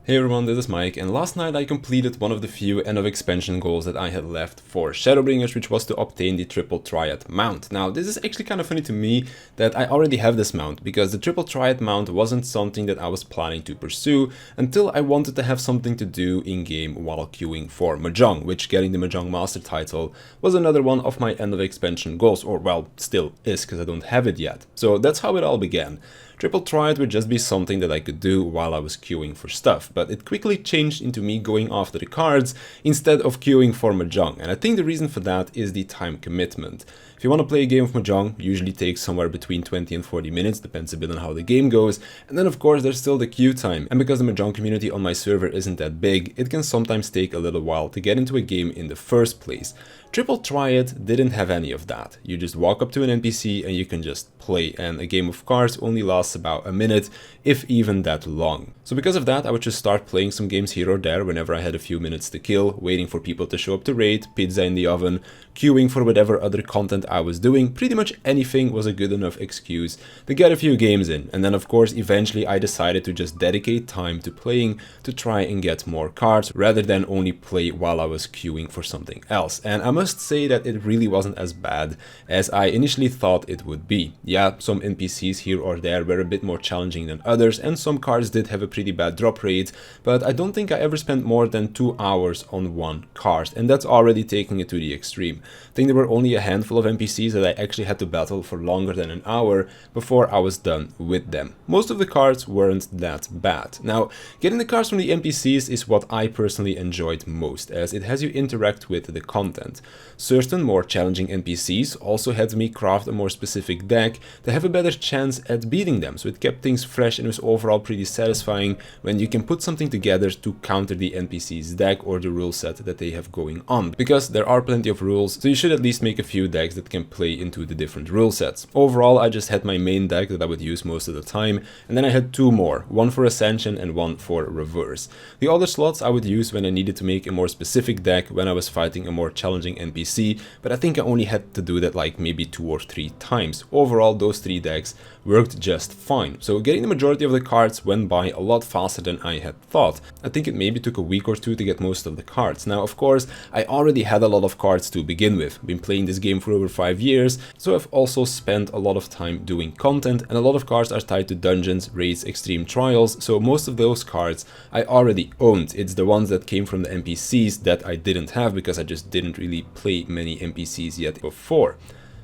Hey everyone, this is Mike, and last night I completed one of the few end of expansion goals that I had left for Shadowbringers, which was to obtain the triple Triad mount. Now, this is actually kind of funny to me that I already have this mount, because the triple Triad mount wasn't something that I was planning to pursue until I wanted to have something to do in-game while queuing for Mahjong, which getting the Mahjong Master title was another one of my end of expansion goals, or well, still is, because I don't have it yet. So that's how it all began. Triple Triad would just be something that I could do while I was queuing for stuff, but it quickly changed into me going after the cards instead of queuing for Mahjong, and I think the reason for that is the time commitment. If you want to play a game of Mahjong, it usually takes somewhere between 20 and 40 minutes, depends a bit on how the game goes, and then of course there's still the queue time, and because the Mahjong community on my server isn't that big, it can sometimes take a little while to get into a game in the first place. Triple Triad didn't have any of that. You just walk up to an NPC and you can just play, and a game of cards only lasts about a minute, if even that long. So because of that, I would just start playing some games here or there whenever I had a few minutes to kill, waiting for people to show up to raid, pizza in the oven, queuing for whatever other content I was doing. Pretty much anything was a good enough excuse to get a few games in, and then of course eventually I decided to just dedicate time to playing to try and get more cards rather than only play while I was queuing for something else. And I must say that it really wasn't as bad as I initially thought it would be. Yeah, some NPCs here or there were a bit more challenging than others, and some cards did have a pretty bad drop rate, but I don't think I ever spent more than 2 hours on one card, and that's already taking it to the extreme. I think there were only a handful of NPCs that I actually had to battle for longer than an hour before I was done with them. Most of the cards weren't that bad. Now, getting the cards from the NPCs is what I personally enjoyed most, as it has you interact with the content. Certain more challenging NPCs also had me craft a more specific deck to have a better chance at beating them, so it kept things fresh and was overall pretty satisfying when you can put something together to counter the NPC's deck or the rule set that they have going on, because there are plenty of rules, so you should at least make a few decks that can play into the different rule sets. Overall, I just had my main deck that I would use most of the time, and then I had 2 more, one for Ascension and one for Reverse. The other slots I would use when I needed to make a more specific deck when I was fighting a more challenging NPC, but I think I only had to do that like maybe 2 or 3 times. Overall, those 3 decks worked just fine, so getting the majority of the cards went by a lot faster than I had thought. I think it maybe took a week or 2 to get most of the cards. Now, of course, I already had a lot of cards to begin with. Been playing this game for over 5 years, so I've also spent a lot of time doing content, and a lot of cards are tied to dungeons, raids, extreme trials, so most of those cards I already owned. It's the ones that came from the NPCs that I didn't have because I just didn't really play many NPCs yet before.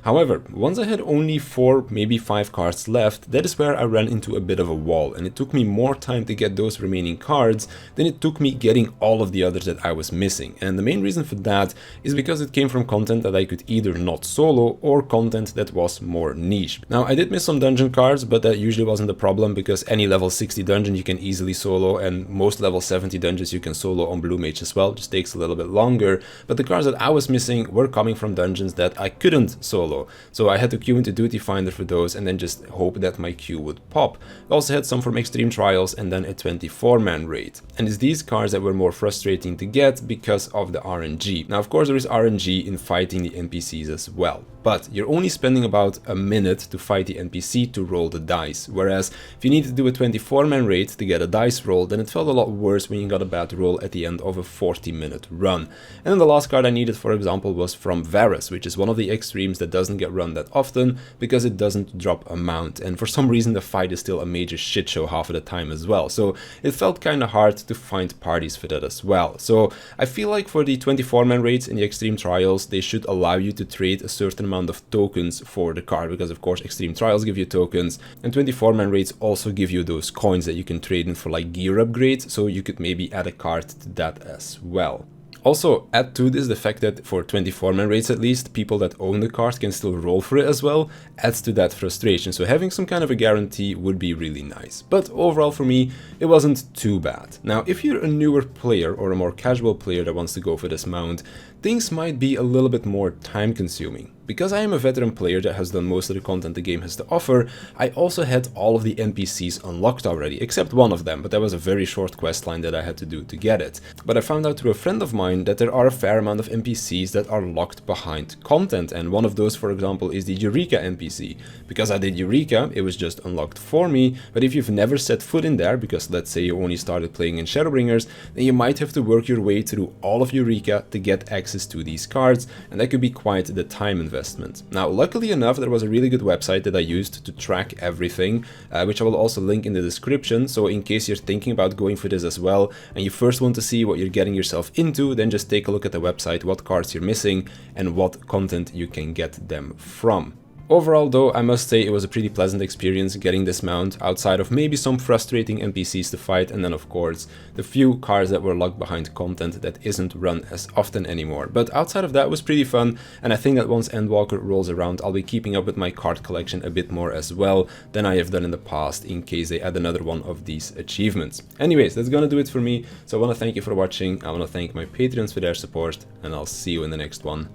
However, once I had only 4, maybe 5 cards left, that is where I ran into a bit of a wall, and it took me more time to get those remaining cards than it took me getting all of the others that I was missing. And the main reason for that is because it came from content that I could either not solo or content that was more niche. Now, I did miss some dungeon cards, but that usually wasn't a problem because any level 60 dungeon you can easily solo, and most level 70 dungeons you can solo on Blue Mage as well. It just takes a little bit longer, but the cards that I was missing were coming from dungeons that I couldn't solo. So I had to queue into Duty Finder for those and then just hope that my queue would pop. I also had some from Extreme Trials and then a 24-man raid. And it's these cards that were more frustrating to get because of the RNG. Now, of course, there is RNG in fighting the NPCs as well, but you're only spending about a minute to fight the NPC to roll the dice, whereas if you need to do a 24-man raid to get a dice roll, then it felt a lot worse when you got a bad roll at the end of a 40-minute run. And then the last card I needed, for example, was from Varus, which is one of the extremes that doesn't get run that often because it doesn't drop a mount, and for some reason the fight is still a major shit show half of the time as well, so it felt kinda hard to find parties for that as well. So I feel like for the 24-man raids in the Extreme Trials, they should allow you to trade a certain amount of tokens for the card, because of course Extreme Trials give you tokens, and 24-man raids also give you those coins that you can trade in for like gear upgrades, so you could maybe add a card to that as well. Also, add to this the fact that for 24-man raids at least, people that own the card can still roll for it as well, adds to that frustration, so having some kind of a guarantee would be really nice. But overall for me, it wasn't too bad. Now, if you're a newer player or a more casual player that wants to go for this mount, things might be a little bit more time consuming. because I am a veteran player that has done most of the content the game has to offer, I also had all of the NPCs unlocked already, except one of them, but that was a very short quest line that I had to do to get it. But I found out through a friend of mine that there are a fair amount of NPCs that are locked behind content, and one of those, for example, is the Eureka NPC. Because I did Eureka, it was just unlocked for me, but if you've never set foot in there, because let's say you only started playing in Shadowbringers, then you might have to work your way through all of Eureka to get access to these cards, and that could be quite the time investment. Now, luckily enough, there was a really good website that I used to track everything, which I will also link in the description, so in case you're thinking about going for this as well, and you first want to see what you're getting yourself into, then just take a look at the website, what cards you're missing, and what content you can get them from. Overall though, I must say it was a pretty pleasant experience getting this mount, outside of maybe some frustrating NPCs to fight, and then of course the few cards that were locked behind content that isn't run as often anymore. But outside of that, it was pretty fun, and I think that once Endwalker rolls around, I'll be keeping up with my card collection a bit more as well than I have done in the past, in case they add another one of these achievements. Anyways, that's gonna do it for me, so I want to thank you for watching, I want to thank my Patreons for their support, and I'll see you in the next one.